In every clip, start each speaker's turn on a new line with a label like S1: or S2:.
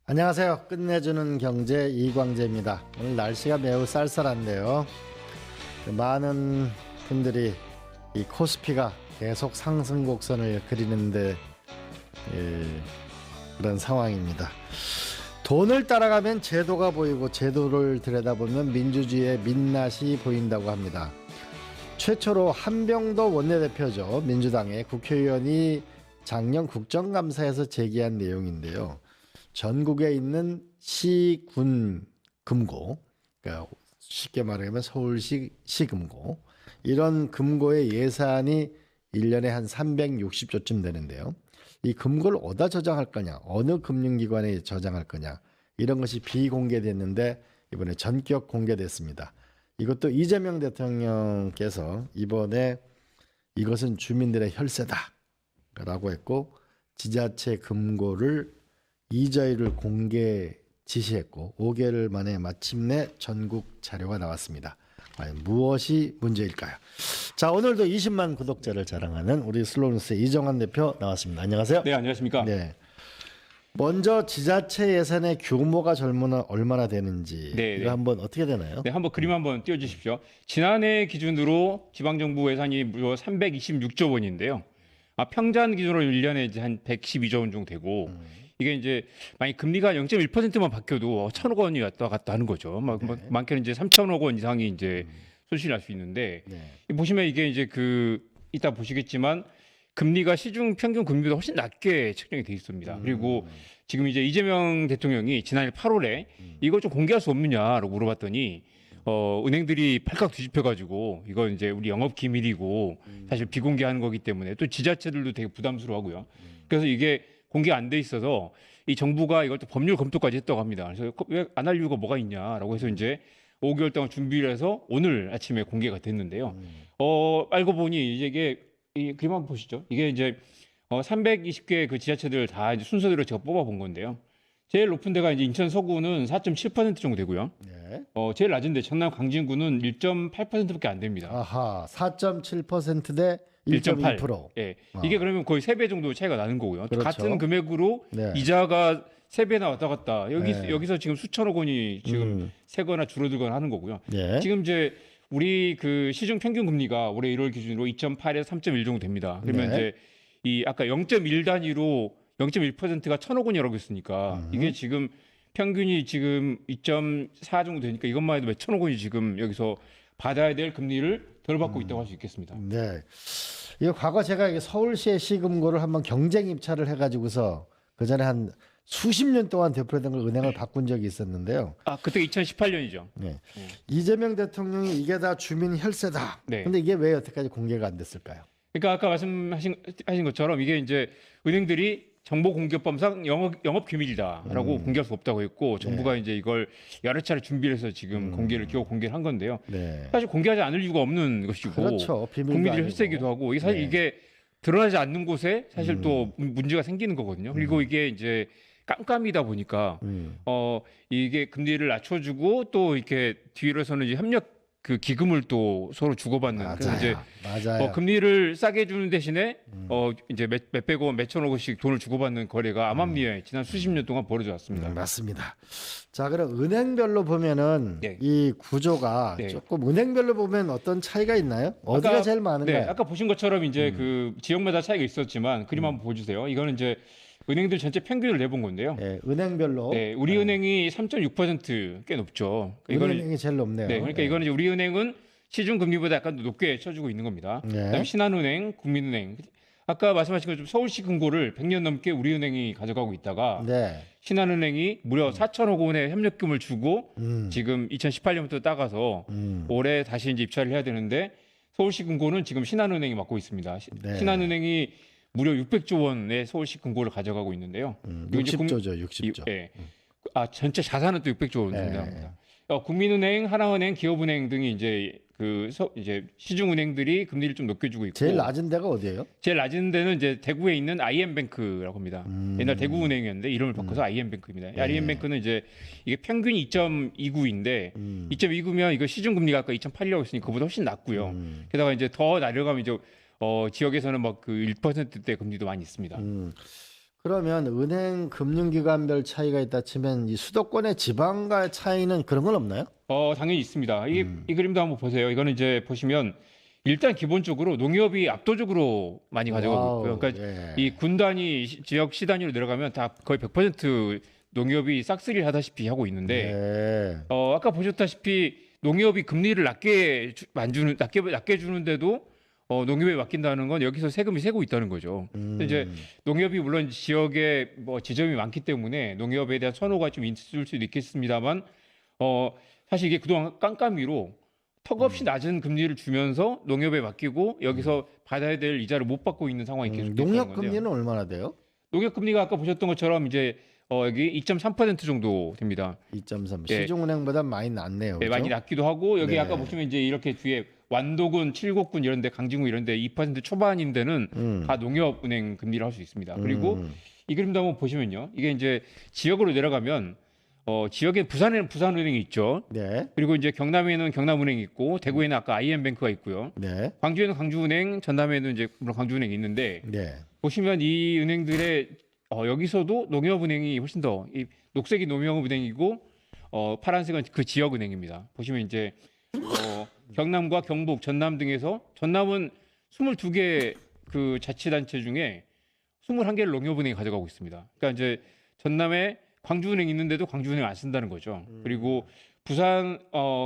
S1: 안녕하세요. 끝내주는 경제 이광재입니다. 오늘 날씨가 매우 쌀쌀한데요. 많은 분들이 이 코스피가 계속 상승 곡선을 그리는데 그런 상황입니다. 돈을 따라가면 제도가 보이고 제도를 들여다보면 민주주의의 민낯이 보인다고 합니다. 최초로 한병도 원내대표죠. 민주당의 국회의원이 작년 국정감사에서 제기한 내용인데요. 전국에 있는 시, 군, 금고, 그러니까 쉽게 말하면 서울시 시금고, 이런 금고의 예산이 1년에 한 360조쯤 되는데요. 이 금고를 어디다 저장할 거냐, 어느 금융기관에 저장할 거냐, 이런 것이 비공개됐는데 이번에 전격 공개됐습니다. 이것도 이재명 대통령께서 이번에 이것은 주민들의 혈세다라고 했고, 지자체 금고를 이자율을 공개 지시했고 5개월 만에 마침내 전국 자료가 나왔습니다. 과연 무엇이 문제일까요? 자, 오늘도 20만 구독자를 자랑하는 우리 슬로우뉴스의 이정환 대표 나왔습니다. 안녕하세요.
S2: 네, 안녕하십니까?
S1: 네. 먼저 지자체 예산의 규모가 얼마나 되는지
S2: 네,
S1: 이거
S2: 네.
S1: 한번 어떻게 되나요?
S2: 네, 한번 그림 한번 띄워주십시오. 지난해 기준으로 지방정부 예산이 무려 326조 원인데요. 평전 기준으로 1년에 이제 한 112조 원 정도 되고 이게 이제 만약 금리가 0.1%만 바뀌어도 1,000억 원이 왔다 갔다 하는 거죠. 많게는 이제 3,000억 원 이상이 이제 손실이 날 수 있는데 보시면 이게 이제 이따 보시겠지만 금리가 시중 평균 금리보다 훨씬 낮게 책정이 돼 있습니다. 그리고 지금 이제 이재명 대통령이 지난해 8월에 이걸 좀 공개할 수 없느냐라고 물어봤더니 은행들이 팔깍 뒤집혀가지고 이건 이제 우리 영업 기밀이고 사실 비공개하는 거기 때문에 또 지자체들도 되게 부담스러워하고요. 그래서 이게 공개가 안 돼 있어서 이 정부가 이걸 또 법률 검토까지 했다고 합니다. 그래서 왜 안 할 이유가 뭐가 있냐라고 해서 이제 5개월 동안 준비를 해서 오늘 아침에 공개가 됐는데요. 알고 보니 이게 이 그림 한번 보시죠. 이게 이제 320개 그 지자체들 다 이제 순서대로 제가 뽑아본 건데요. 제일 높은 데가 이제 인천 서구는 4.7% 정도 되고요.
S1: 네.
S2: 제일 낮은 데 전남 강진구는 1.8%밖에 안 됩니다.
S1: 아하, 4.7%대 1.2%.
S2: 예. 이게 그러면 거의 3배 정도 차이가 나는 거고요.
S1: 그렇죠.
S2: 같은 금액으로
S1: 네.
S2: 이자가 3배나 왔다 갔다.
S1: 네.
S2: 여기서 지금 수천억 원이 지금 세거나 줄어들거나 하는 거고요.
S1: 네.
S2: 지금 이제 우리 그 시중 평균 금리가 올해 1월 기준으로 2.8에서 3.1 정도 됩니다. 그러면
S1: 네.
S2: 이제 이 아까 0.1 단위로 0.1%가 1,000억 원이라고 했으니까 이게 지금 평균이 지금 2.4 정도 되니까 이것만 해도 몇 천억 원이 지금 여기서 받아야 될 금리를 덜 받고 있다고 할 수 있겠습니다.
S1: 네. 이거 과거 제가 이게 서울시의 시금고를 한번 경쟁 입찰을 해가지고서 그 전에 한 수십 년 동안 대표했던 걸 은행을 바꾼 적이 있었는데요.
S2: 그때 2018년이죠.
S1: 네. 이재명 대통령이 이게 다 주민 혈세다.
S2: 네.
S1: 근데 이게 왜 여태까지 공개가 안 됐을까요?
S2: 그러니까 아까 말씀하신 것처럼 이게 이제 은행들이 정보 공개법상 영업 기밀이다라고 공개할 수 없다고 했고 정부가 이제 이걸 여러 차례 준비를 해서 지금 기호 공개를 한 건데요.
S1: 네.
S2: 사실 공개하지 않을 이유가 없는 것이고
S1: 그렇죠. 비밀도
S2: 국민들이
S1: 아니고.
S2: 혈세기도 하고 이게 사실 이게 드러나지 않는 곳에 사실 또 문제가 생기는 거거든요. 그리고 이게 이제 깜깜이다 보니까 이게 금리를 낮춰주고 또 이렇게 뒤로서는 이제 협력 그 기금을 또 서로 주고받는 그래서 이제
S1: 맞아요.
S2: 금리를 싸게 주는 대신에 이제 몇백 원, 몇천억 원씩 돈을 주고받는 거래가 암암리에 지난 수십 년 동안 벌어져 왔습니다.
S1: 맞습니다. 자, 그럼 은행별로 보면은
S2: 네.
S1: 이 구조가
S2: 네.
S1: 조금 은행별로 보면 어떤 차이가 있나요? 어디가 제일 많은가요?
S2: 네, 아까 보신 것처럼 이제 그 지역마다 차이가 있었지만 그림 한번 보여주세요. 이거는 이제 은행들 전체 평균을 내본 건데요.
S1: 네, 은행별로.
S2: 네, 우리은행이 3.6%꽤 높죠.
S1: 은행이 제일 높네요.
S2: 네, 그러니까 이거는 이제 우리은행은 시중 금리보다 약간 높게 쳐주고 있는 겁니다.
S1: 네.
S2: 그다음에 신한은행, 국민은행. 아까 말씀하신 것처럼 서울시 금고를 100년 넘게 우리은행이 가져가고 있다가
S1: 네.
S2: 신한은행이 무려 4천억 원의 협력금을 주고 지금 2018년부터 따가서 올해 다시 이제 입찰을 해야 되는데 서울시 금고는 지금 신한은행이 맡고 있습니다.
S1: 네.
S2: 신한은행이 무려 600조 원의 서울시 금고를 가져가고 있는데요. 그리고 이제
S1: 60조죠, 60조.
S2: 예. 전체 자산은 또 600조 원 정도 합니다. 국민은행, 하나은행, 기업은행 등이 이제 이제 시중은행들이 금리를 좀 높게 주고 있고
S1: 제일 낮은 데가 어디예요?
S2: 제일 낮은 데는 이제 대구에 있는 IM뱅크라고 합니다. 옛날 대구은행이었는데 이름을 바꿔서 IM뱅크입니다. IM뱅크는 이제 이게 평균 2.29인데 2.29면 이거 시중 금리가 아까 2.8이라고 했으니까 그보다 훨씬 낮고요. 게다가 이제 더 내려가면 이제 지역에서는 막 그 1%대 금리도 많이 있습니다.
S1: 그러면 은행 금융기관별 차이가 있다 치면 이 수도권의 지방과의 차이는 그런 건 없나요?
S2: 당연히 있습니다. 이 그림도 한번 보세요. 이거는 이제 보시면 일단 기본적으로 농협이 압도적으로 많이 가져가고 있고요.
S1: 와우,
S2: 그러니까
S1: 예.
S2: 이 군 단위, 지역 시 단위로 내려가면 다 거의 100% 농협이 싹쓸이를 하다시피 하고 있는데
S1: 네.
S2: 아까 보셨다시피 농협이 금리를 낮게 주는데도 농협에 맡긴다는 건 여기서 세금이 새고 있다는 거죠. 근데 이제 농협이 물론 지역에 뭐 지점이 많기 때문에 농협에 대한 선호가 좀 있을 수도 있겠습니다만 사실 이게 그동안 깜깜이로 턱없이 낮은 금리를 주면서 농협에 맡기고 여기서 받아야 될 이자를 못 받고 있는 상황이 계속 있다는
S1: 농협
S2: 건데요.
S1: 금리는 얼마나 돼요?
S2: 농협 금리가 아까 보셨던 것처럼 이제 여기 2.3% 정도 됩니다.
S1: 2.3.
S2: 예.
S1: 시중은행보다 많이 낮네요.
S2: 네, 많이
S1: 그죠?
S2: 낮기도 하고 여기
S1: 네.
S2: 아까 보시면 이제 이렇게 뒤에 완도군, 칠곡군 이런데 강진구 이런데 2% 초반인 데는 다 농협은행 금리를 할 수 있습니다. 그리고 이 그림도 한번 보시면요, 이게 이제 지역으로 내려가면 지역에 부산에는 부산은행이 있죠.
S1: 네.
S2: 그리고 이제 경남에는 경남은행이 있고 대구에는 아까 IM뱅크가 있고요.
S1: 네.
S2: 광주에는 광주은행, 전남에는 이제 물론 광주은행이 있는데
S1: 네.
S2: 보시면 이 은행들의 여기서도 농협은행이 훨씬 더 이 녹색이 농협은행이고 파란색은 그 지역은행입니다. 보시면 이제 경남과 경북, 전남 등에서 전남은 22개 그 자치단체 중에 21개를 농협은행이 가져가고 있습니다. 그러니까 이제 전남에 광주은행 있는데도 광주은행 안 쓴다는 거죠. 그리고 부산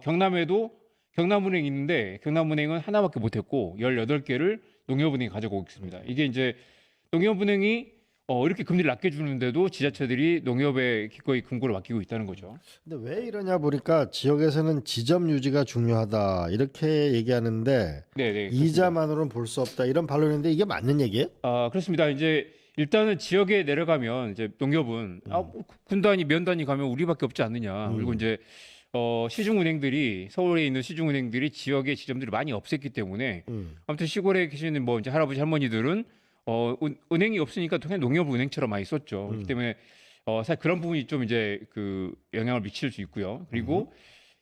S2: 경남에도 경남은행 있는데 경남은행은 하나밖에 못했고 18개를 농협은행이 가져가고 있습니다. 이게 이제 농협은행이 이렇게 금리를 낮게 주는데도 지자체들이 농협에 기꺼이 금고를 맡기고 있다는 거죠.
S1: 근데 왜 이러냐 보니까 지역에서는 지점 유지가 중요하다 이렇게 얘기하는데
S2: 네,
S1: 이자만으로는 볼 수 없다 이런 반론인데 이게 맞는 얘기예요?
S2: 그렇습니다. 이제 일단은 지역에 내려가면 이제 농협은 군 단위, 면 단위 가면 우리밖에 없지 않느냐. 그리고 이제 시중은행들이 서울에 있는 시중은행들이 지역의 지점들이 많이 없앴기 때문에 아무튼 시골에 계시는 뭐 이제 할아버지 할머니들은 은행이 없으니까 그냥 농협은행처럼 많이 썼죠. 그렇기 때문에 사실 그런 부분이 좀 이제 그 영향을 미칠 수 있고요. 그리고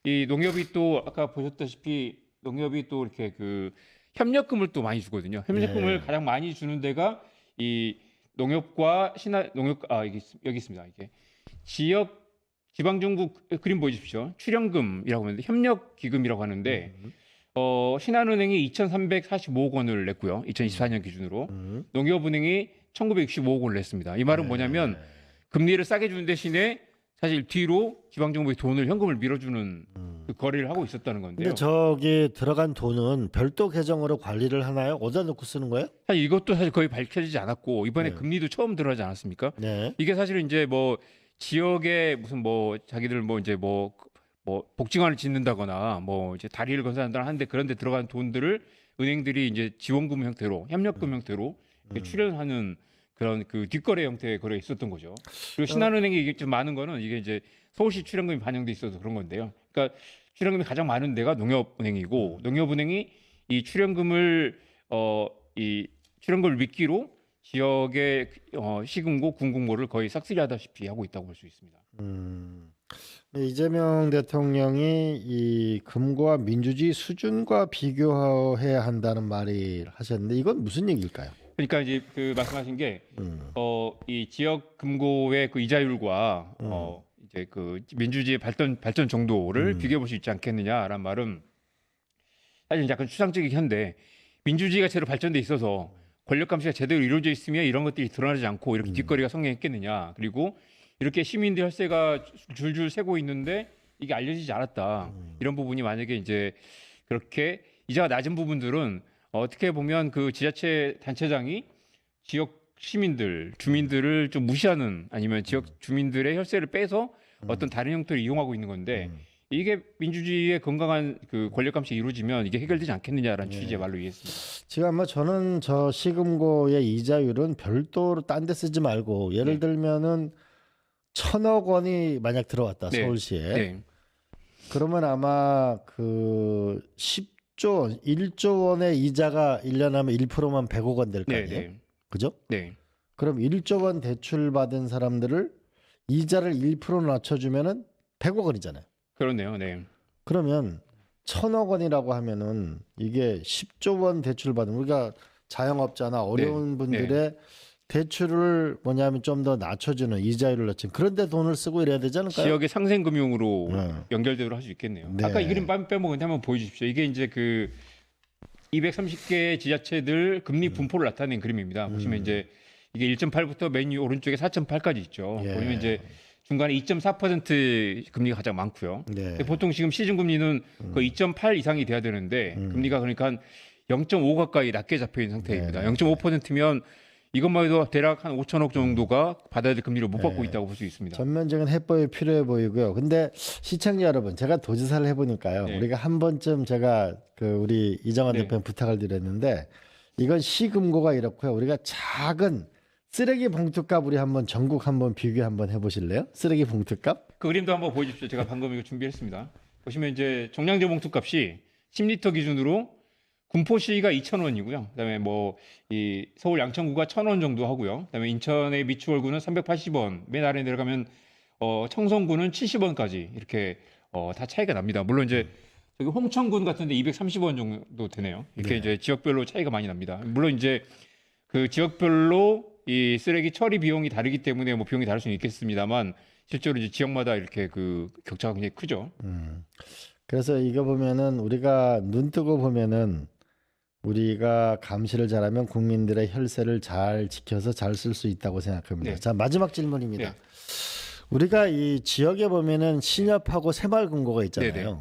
S2: 이 농협이 또 아까 보셨다시피 농협이 또 이렇게 그 협력금을 또 많이 주거든요. 협력금을
S1: 네.
S2: 가장 많이 주는 데가 이 농협과 농협 여기 있습니다. 이게 지역 지방정부 그림 보여주십시오. 출연금이라고 하는데 협력기금이라고 하는데 신한은행이 2,345억 원을 냈고요. 2024년 기준으로 농협은행이 1,965억 원을 냈습니다. 이 말은 뭐냐면 금리를 싸게 주는 대신에 사실 뒤로 지방정부의 돈을 현금을 밀어주는 그 거래를 하고 있었다는 건데요.
S1: 근데 저기 들어간 돈은 별도 계정으로 관리를 하나요? 어디다 넣고 쓰는 거예요?
S2: 사실 이것도 사실 거의 밝혀지지 않았고 이번에
S1: 네.
S2: 금리도 처음 들어가지 않았습니까?
S1: 네.
S2: 이게 사실은 이제 뭐 지역에 무슨 뭐 자기들 뭐 이제 뭐 복지관을 짓는다거나 뭐 이제 다리를 건설한다거나 하는데 그런 데 들어간 돈들을 은행들이 이제 지원금 형태로 협력금 형태로 이렇게 출연하는 그런 그 뒷거래 형태의 거래가 있었던 거죠. 그리고 신한은행이 이게 좀 많은 거는 이게 이제 서울시 출연금이 반영돼 있어서 그런 건데요. 그러니까 출연금이 가장 많은 데가 농협은행이고 농협은행이 이 출연금을 이 출연금을 미끼로 지역의 시금고, 군금고를 거의 싹쓸이하다시피 하고 있다고 볼 수 있습니다.
S1: 이재명 대통령이 이 금고와 민주주의 수준과 비교해야 한다는 말을 하셨는데 이건 무슨 얘기일까요?
S2: 그러니까 이제 그 말씀하신 게 이 지역 금고의 그 이자율과 이제 그 민주주의 발전 정도를 비교해 볼 수 있지 않겠느냐라는 말은 사실 약간 추상적이긴 한데 민주주의가 제대로 발전돼 있어서 권력 감시가 제대로 이루어져 있으면 이런 것들이 드러나지 않고 이렇게 뒷거리가 성행했겠느냐. 그리고 이렇게 시민들 혈세가 줄줄 새고 있는데 이게 알려지지 않았다. 이런 부분이 만약에 이제 그렇게 이자가 낮은 부분들은 어떻게 보면 그 지자체 단체장이 지역 시민들, 주민들을 좀 무시하는 아니면 지역 주민들의 혈세를 빼서 어떤 다른 형태를 이용하고 있는 건데 이게 민주주의의 건강한 그 권력 감시가 이루어지면 이게 해결되지 않겠느냐라는 취지의 말로 이해했습니다.
S1: 지금 아마 저는 저 시금고의 이자율은 별도로 딴 데 쓰지 말고 예를 들면은 1,000억 원이 만약 들어왔다
S2: 네.
S1: 서울시에
S2: 네.
S1: 그러면 아마 그 10조 1조 원의 이자가 1년 하면 1%만 100억 원 될 거
S2: 네.
S1: 아니에요?
S2: 네.
S1: 그죠?
S2: 네.
S1: 그럼 1조 원 대출 받은 사람들을 이자를 1% 낮춰주면은 100억 원이잖아요.
S2: 그렇네요. 네.
S1: 그러면 1,000억 원이라고 하면은 이게 10조 원 대출 받은 우리가 자영업자나 어려운
S2: 네.
S1: 분들의 대출을 뭐냐면 좀 더 낮춰주는 이자율을 낮춘 그런데 돈을 쓰고 이래야 되지 않을까요?
S2: 지역의 상생금융으로 연결되도록 할 수 있겠네요.
S1: 네.
S2: 아까 이 그림 빼먹은데 한번 보여주십시오. 이게 이제 그 230개 지자체들 금리 분포를 나타낸 그림입니다. 보시면 이제 이게 1.8부터 맨 위 오른쪽에 4.8까지 있죠.
S1: 예.
S2: 보시면 이제 중간에 2.4% 금리가 가장 많고요.
S1: 네.
S2: 보통 지금 시중 금리는 그 2.8 이상이 돼야 되는데 금리가 그러니까 한 0.5 가까이 낮게 잡혀 있는 상태입니다.
S1: 네.
S2: 0.5%면 이것만 해도 대략 한 5천억 정도가 받아야 될 금리를 못 받고
S1: 네.
S2: 있다고 볼 수 있습니다.
S1: 전면적인 해법이 필요해 보이고요. 근데 시청자 여러분, 제가 도지사를 해보니까요.
S2: 네.
S1: 우리가 한 번쯤 제가 그 우리 이정환
S2: 네.
S1: 대표님 부탁을 드렸는데 이건 시금고가 이렇고요. 우리가 작은 쓰레기 봉투값 우리 한번 전국 한번 비교 한번 해보실래요? 쓰레기 봉투값?
S2: 그 그림도 한번 보여주십시오. 제가 방금 이거 준비했습니다. 보시면 이제 종량제 봉투 값이 10리터 기준으로 군포시가 2,000원이고요. 그다음에 뭐 이 서울 양천구가 1,000원 정도 하고요. 그다음에 인천의 미추홀구는 380원. 맨 아래 내려가면 청송구는 70원까지 이렇게 다 차이가 납니다. 물론 이제 저기 홍천군 같은데 230원 정도 되네요. 이렇게
S1: 네.
S2: 이제 지역별로 차이가 많이 납니다. 물론 이제 그 지역별로 이 쓰레기 처리 비용이 다르기 때문에 뭐 비용이 다를 수는 있겠습니다만 실제로 이제 지역마다 이렇게 그 격차가 굉장히 크죠.
S1: 그래서 이거 보면은 우리가 눈 뜨고 보면은 우리가 감시를 잘하면 국민들의 혈세를 잘 지켜서 잘 쓸 수 있다고 생각합니다.
S2: 네.
S1: 자, 마지막 질문입니다.
S2: 네.
S1: 우리가 이 지역에 보면은 신협하고 새마을금고가 있잖아요.
S2: 네네.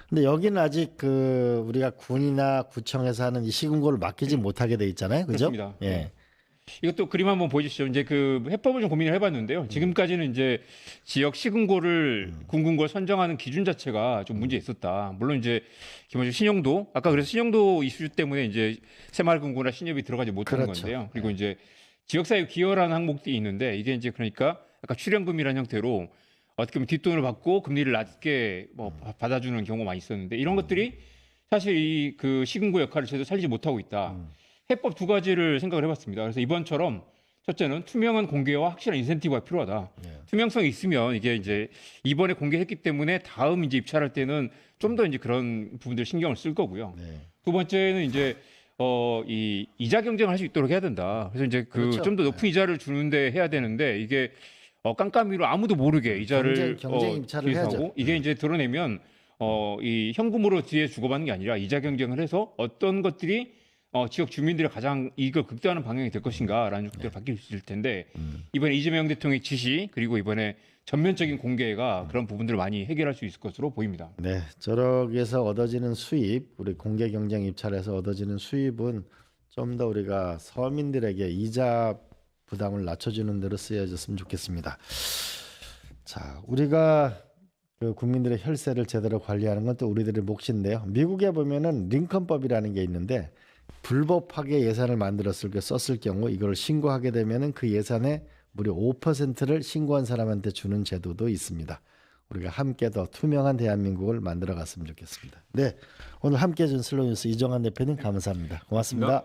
S1: 근데 여기는 아직 그 우리가 군이나 구청에서 하는 이 시금고를 맡기지 못하게 돼 있잖아요. 그죠?
S2: 그렇습니다.
S1: 예.
S2: 네. 이것도 그림 한번 보여주시죠. 이제 그 해법을 좀 고민을 해봤는데요. 지금까지는 이제 지역 시군고를 군군고를 선정하는 기준 자체가 좀 문제 있었다. 물론 이제 기본적으로 신용도 아까 그래서 신용도 이슈 때문에 이제 새마을금고나 신협이 들어가지 못하는
S1: 그렇죠.
S2: 건데요. 그리고 이제 지역사회 기여라는 항목들이 있는데 이게 이제 그러니까 아까 출연금이라는 형태로 어떻게 보면 뒷돈을 받고 금리를 낮게 뭐 받아주는 경우가 많이 있었는데 이런 것들이 사실 이 그 시군고 역할을 제대로 살리지 못하고 있다. 해법 두 가지를 생각을 해봤습니다. 그래서 이번처럼 첫째는 투명한 공개와 확실한 인센티브가 필요하다. 투명성이 있으면 이게 이제 이번에 공개했기 때문에 다음 이제 입찰할 때는 좀 더 이제 그런 부분들 신경을 쓸 거고요.
S1: 네.
S2: 두 번째는 이제 이 이자 경쟁을 할 수 있도록 해야 된다. 그래서 이제 그
S1: 그렇죠.
S2: 좀 더 높은 이자를 주는데 해야 되는데 이게 깜깜이로 아무도 모르게 이자를
S1: 경쟁 입찰을
S2: 뒤에서
S1: 해야죠.
S2: 하고 이게 이제 드러내면 이 현금으로 뒤에 주고받는 게 아니라 이자 경쟁을 해서 어떤 것들이 지역 주민들의 가장 이익을 극대화하는 방향이 될 것인가라는 것들이 바뀔 수 있을 텐데 이번에 이재명 대통령의 지시 그리고 이번에 전면적인 공개가 그런 부분들을 많이 해결할 수 있을 것으로 보입니다.
S1: 네, 저렇게서 얻어지는 수입, 우리 공개 경쟁 입찰에서 얻어지는 수입은 좀 더 우리가 서민들에게 이자 부담을 낮춰주는 대로 쓰여졌으면 좋겠습니다. 자, 우리가 그 국민들의 혈세를 제대로 관리하는 건 또 우리들의 몫인데요. 미국에 보면은 링컨법이라는 게 있는데 불법하게 예산을 썼을 경우 이걸 신고하게 되면은 그 예산의 무려 5%를 신고한 사람한테 주는 제도도 있습니다. 우리가 함께 더 투명한 대한민국을 만들어 갔으면 좋겠습니다. 네, 오늘 함께 해준 슬로우뉴스 이정환 대표님 감사합니다. 고맙습니다.